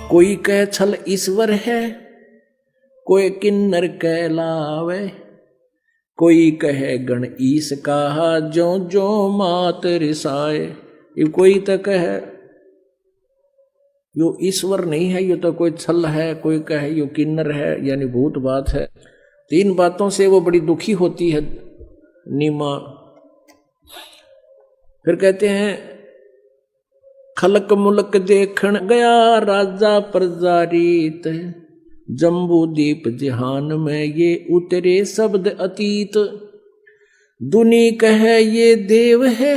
कोई कह छल ईश्वर है, कोई किन्नर कहलावे, कोई कहे गण ईस कहा जो जो मात रिसाए। ये कोई तो कहे यो ईश्वर नहीं है, यो तो कोई छल है, कोई कहे यो किन्नर है यानी भूत बात है। तीन बातों से वो बड़ी दुखी होती है नीमा। फिर कहते हैं खलक मुलक देखण गया राजा प्रजारीत, जम्बू दीप जहान में ये उतरे शब्द अतीत। दुनी कहे ये देव है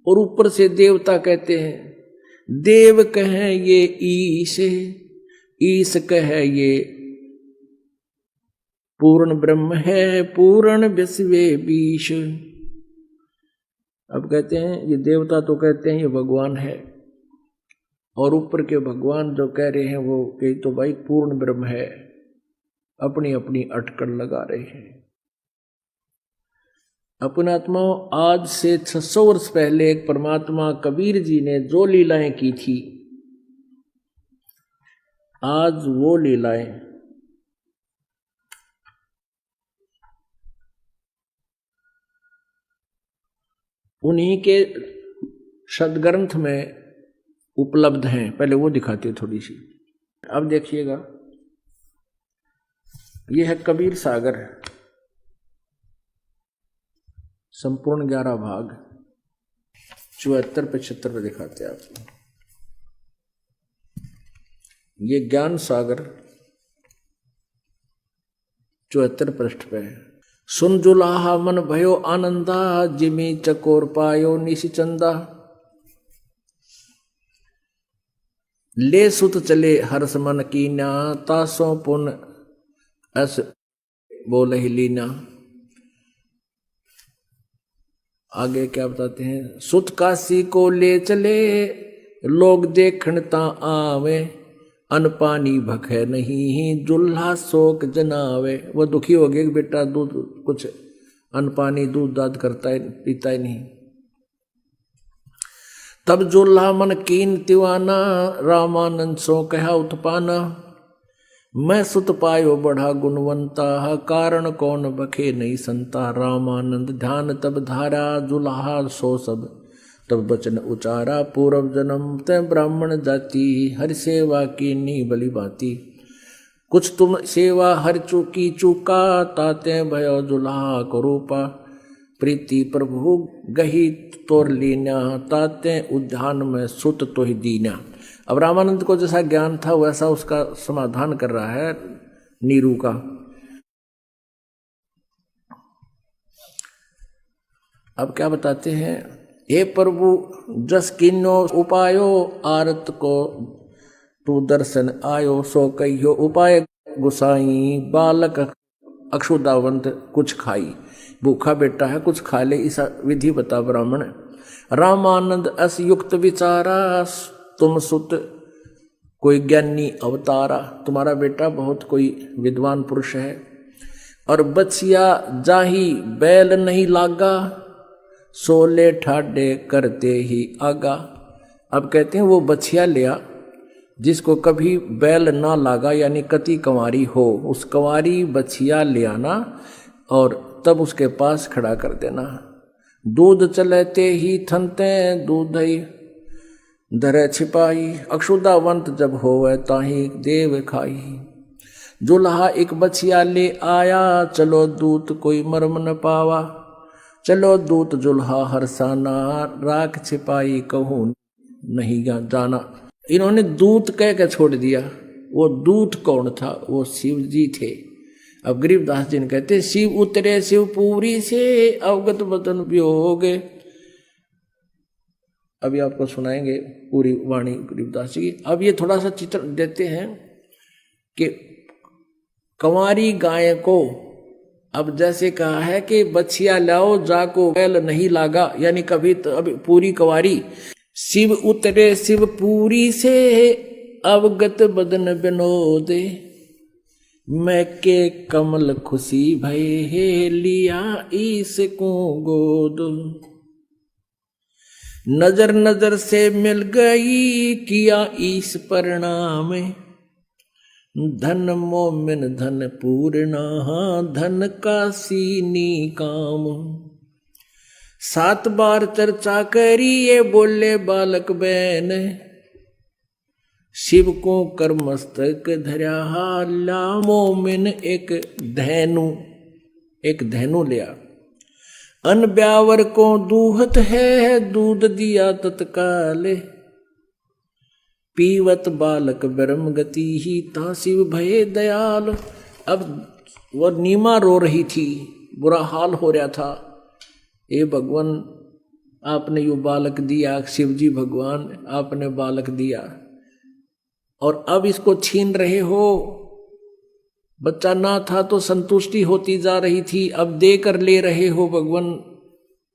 और ऊपर से देवता कहते हैं, देव कहे ये ईश है, ईश कहे ये पूर्ण ब्रह्म है, पूर्ण विश्वे बीश। अब कहते हैं ये देवता तो कहते हैं ये भगवान है, और ऊपर के भगवान जो कह रहे हैं वो कही तो भाई पूर्ण ब्रह्म है। अपनी अपनी अटकल लगा रहे हैं। अपने आत्माओं, आज से 600 वर्ष पहले एक परमात्मा कबीर जी ने जो लीलाएं की थी, आज वो लीलाएं उन्हीं के सदग्रंथ में उपलब्ध हैं। पहले वो दिखाते थोड़ी सी। अब देखिएगा, ये है कबीर सागर, संपूर्ण 11 भाग, 74-75 पे दिखाते हैं आपको। ये ज्ञान सागर 74 पृष्ठ पे है। सुन जुलाहा मन भयो आनंदा, जिमी चकोर पायो निशिचंदा। ले सुत चले हर्ष मन कीना, तासों पुन अस बोल ही लीना। आगे क्या बताते हैं, सुत काशी को ले चले, लोग देखण ता आवे, अन्न पानी भखे नहीं, जुल्हा शोक जनावे। वो दुखी हो गए कि बेटा दूध कुछ अन्न पानी दूध दाद करता है, पीता ही नहीं। तब जुल्हा मन कीन तिवाना, रामानंद सो कहा उत्पाना। मैं सुत पायो बढ़ा गुणवंता, कारण कौन बखे नहीं संता। रामानंद ध्यान तब धारा, जुल्हा सो सब तब बचन उचारा। पूर्व जन्म ते ब्राह्मण जाति, हर सेवा की नी बलि भांति। कुछ तुम सेवा हर चूकी चूका, ताते भयो जुल्हा करूपा। प्रीति प्रभु गही तोर लीना, ताते उद्यान में सुत तो ही दीना। अब रामानंद को जैसा ज्ञान था वैसा उसका समाधान कर रहा है नीरू का। अब क्या बताते हैं, हे प्रभु जस किन्नो उपायो, आरत को तू दर्शन आयो। सो कहियो उपाय गुसाई, बालक अक्षुदावंत कुछ खाई। भूखा बेटा है कुछ खा ले, ऐसा विधि बता ब्राह्मण। रामानंद अस युक्त विचारा, तुम सुत कोई ज्ञानी अवतारा। तुम्हारा बेटा बहुत कोई विद्वान पुरुष है। और बछिया जाही बैल नहीं लागा, सोले ठाडे करते ही आगा। अब कहते हैं वो बछिया लिया जिसको कभी बैल ना लागा, यानी कति कंवारी हो, उस कंवारी बछिया ले आना और तब उसके पास खड़ा कर देना। दूध चलते ही थनते, दूध ही धरे छिपाई। अक्षुदावंत जब होवे ताही देव खाई। जुल्हा एक बछिया ले आया, चलो दूत कोई मर्म न पावा। चलो दूत जुल्हा हरसाना, राख छिपाई कहूं नहीं जाना। इन्होंने दूत कह के छोड़ दिया। वो दूत कौन था? वो शिव जी थे। अब गरीबदास जी ने कहते, शिव उतरे शिवपुरी से, अवगत बदन वियोग। अभी आपको सुनाएंगे पूरी वाणी गरीबदास जी की। अब ये थोड़ा सा चित्र देते हैं कि कंवारी गाय को, अब जैसे कहा है कि बछिया लाओ जाको बैल नहीं लागा, यानी कभी तो अभी पूरी कंवारी। शिव उतरे शिवपुरी से, अवगत बदन विनोद। मैं के कमल खुशी भय हे लिया इसको गोद। नजर नजर से मिल गई किया ईस परिणाम। धन मोमिन धन पूर्णा धन का सीनी काम। 7 बार चर्चा करी ये बोले बालक बहन। शिव को कर मस्तक धर्या ला मोमिन एक धैनु लिया। अन ब्यावर को दूहत है दूध दिया तत्काल। पीवत बालक ब्रह्म गति ही ता शिव भय दयाल। अब वो नीमा रो रही थी, बुरा हाल हो रहा था। ए भगवान आपने यो बालक दिया, शिव जी भगवान आपने बालक दिया और अब इसको छीन रहे हो। बच्चा ना था तो संतुष्टि होती जा रही थी, अब देकर ले रहे हो भगवान।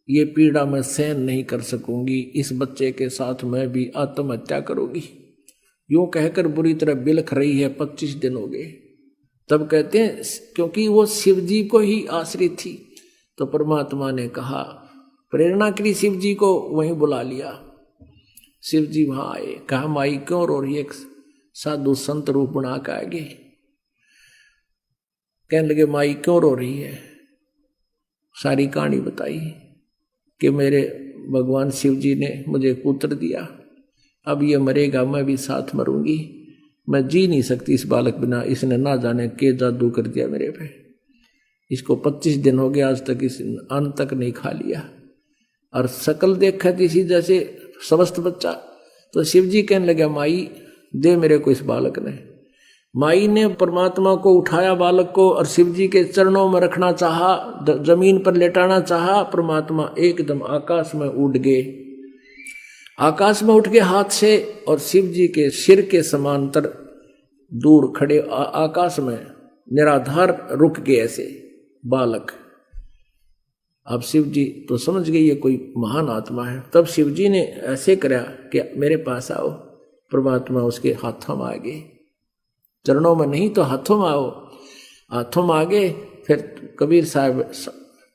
ये पीड़ा मैं सहन नहीं कर सकूंगी, इस बच्चे के साथ मैं भी आत्महत्या करूंगी। यूं कहकर बुरी तरह बिलख रही है। 25 दिन हो गए। तब कहते हैं क्योंकि वो शिव जी को ही आश्रित थी, तो परमात्मा ने कहा, प्रेरणा के लिए शिव जी को वहीं बुला लिया। शिव जी वहां आए, कहा माई क्यों रो रही है? साधु संत रूप बना के आगे कहने लगे माई क्यों रो रही है? सारी कहानी बताई कि मेरे भगवान शिव जी ने मुझे पुत्र दिया, अब ये मरेगा, मैं भी साथ मरूंगी, मैं जी नहीं सकती इस बालक बिना। इसने ना जाने के जादू कर दिया मेरे पे। इसको 25 दिन हो गए, आज तक इस अन्न तक नहीं खा लिया और शकल देखा थी इसी जैसे समस्त बच्चा। तो शिव जी कहने लगे माई दे मेरे को इस बालक ने। माई ने परमात्मा को उठाया बालक को और शिव जी के चरणों में रखना चाहा, जमीन पर लेटाना चाहा। परमात्मा एकदम आकाश में उड़ गए, आकाश में उठ के हाथ से और शिव जी के सिर के समांतर दूर खड़े आकाश में निराधार रुक गए ऐसे बालक। अब शिव जी तो समझ गए ये कोई महान आत्मा है। तब शिव जी ने ऐसे करा कि मेरे पास आओ। परमात्मा उसके हाथों में आ गए, चरणों में नहीं तो हाथों में आओ। हाथों में आ गए। फिर कबीर साहब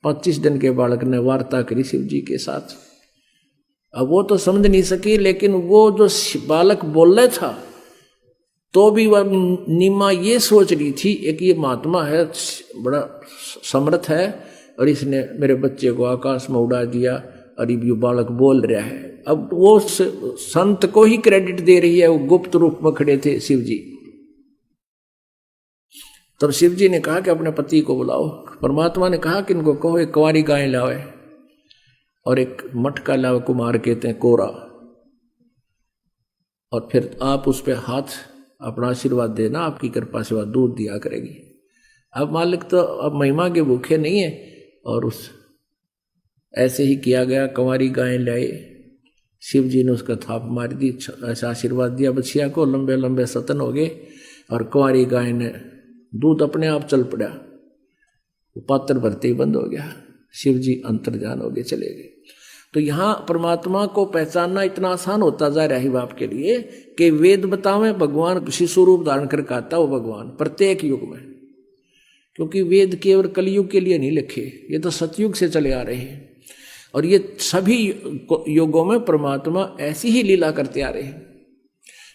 25 दिन के बालक ने वार्ता करी शिव जी के साथ। अब वो तो समझ नहीं सकी, लेकिन वो जो बालक बोल रहा था तो भी वह नीमा ये सोच रही थी एक ये महात्मा है, बड़ा समर्थ है और इसने मेरे बच्चे को आकाश में उड़ा दिया और ये बालक बोल रहा है। अब वो संत को ही क्रेडिट दे रही है, वो गुप्त रूप में खड़े थे शिव जी। तब शिव जी ने कहा कि अपने पति को बुलाओ। परमात्मा ने कहा कि इनको कहो एक कुंवारी गाय लावे और एक मटका लावे, कुमार कहते हैं कोरा, और फिर आप उस पर हाथ अपना आशीर्वाद देना, आपकी कृपा से वह दूध दिया करेगी। अब मालिक तो अब महिमा के भूखे नहीं है और उस ऐसे ही किया गया। कुंवारी गाय लाए, शिव जी ने उसका थाप मार दी, ऐसा आशीर्वाद दिया बछिया को, लंबे लंबे सतन हो गए और कुंवारी गाय ने दूध अपने आप चल पड़ा, वो पात्र भरते ही बंद हो गया। शिव जी अंतर्ध्यान हो गए, चले गए। तो यहाँ परमात्मा को पहचानना इतना आसान होता जा रहा है बाप के लिए कि वेद बतावें भगवान शिशु रूप धारण कर आता वो भगवान प्रत्येक युग में, क्योंकि वेद केवल कलयुग के लिए नहीं लिखे, ये तो सतयुग से चले आ रहे हैं और ये सभी युगों में परमात्मा ऐसी ही लीला करते आ रहे हैं।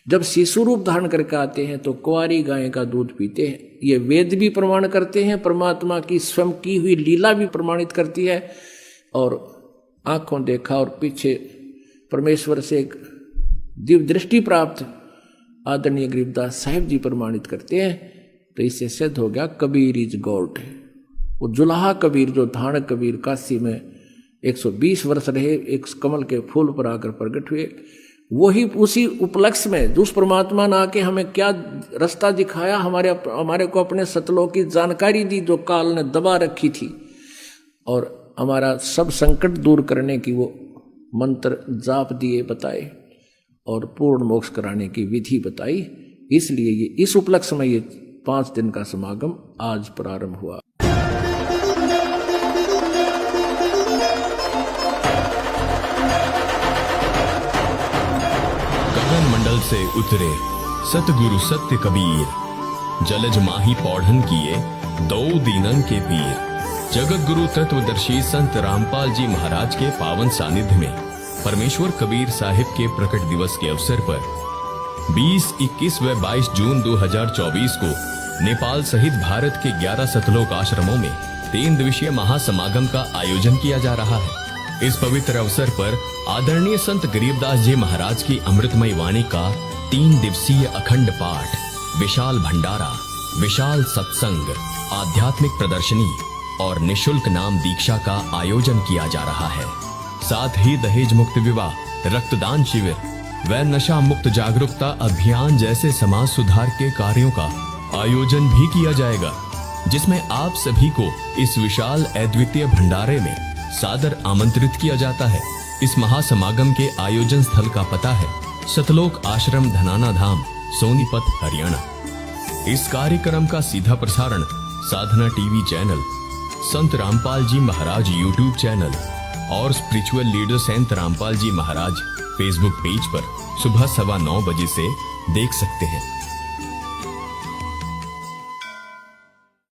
जब शिशु रूप धारण करके आते हैं तो कुंवारी गाय का दूध पीते हैं, ये वेद भी प्रमाण करते हैं, परमात्मा की स्वयं की हुई लीला भी प्रमाणित करती है और आंखों देखा और पीछे परमेश्वर से एक दिव्य दृष्टि प्राप्त आदरणीय गरीबदास साहिब जी प्रमाणित करते हैं। तो इससे सिद्ध हो गया कबीर इज गॉड। वो जुलाहा कबीर जो धारण कबीर काशी में 120 वर्ष रहे, एक कमल के फूल पर आकर प्रकट हुए, वही उसी उपलक्ष्य में उस परमात्मा ने आके हमें क्या रास्ता दिखाया, हमारे को अपने सतलों की जानकारी दी जो काल ने दबा रखी थी और हमारा सब संकट दूर करने की वो मंत्र जाप दिए बताए और पूर्ण मोक्ष कराने की विधि बताई। इसलिए ये इस उपलक्ष्य में ये 5 दिन का समागम आज प्रारंभ हुआ। गगन मंडल से उतरे सतगुरु सत्य कबीर, जलज माही पौढ़न किए, दो दीनन के पीर। जगत गुरु तत्वदर्शी संत रामपाल जी महाराज के पावन सानिध्य में परमेश्वर कबीर साहिब के प्रकट दिवस के अवसर पर 20, 21 व 22 जून 2024 को नेपाल सहित भारत के 11 सतलोक आश्रमों में 3 दिवसीय महासमागम का आयोजन किया जा रहा है। इस पवित्र अवसर पर आदरणीय संत गरीबदास जी महाराज की अमृतमयी वाणी का 3 दिवसीय अखंड पाठ, विशाल भंडारा, विशाल सत्संग, आध्यात्मिक प्रदर्शनी और निशुल्क नाम दीक्षा का आयोजन किया जा रहा है। साथ ही दहेज मुक्त विवाह, रक्तदान शिविर व नशा मुक्त जागरूकता अभियान जैसे समाज सुधार के कार्यों का आयोजन भी किया जाएगा, जिसमें आप सभी को इस विशाल अद्वितीय भंडारे में सादर आमंत्रित किया जाता है। इस महासमागम के आयोजन स्थल का पता है सतलोक आश्रम, धनाना धाम, सोनीपत, हरियाणा। इस कार्यक्रम का सीधा प्रसारण साधना टीवी चैनल, संत रामपाल जी महाराज यूट्यूब चैनल और स्पिरिचुअल लीडर संत रामपाल जी महाराज फेसबुक पेज पर सुबह 9:15 बजे से देख सकते हैं।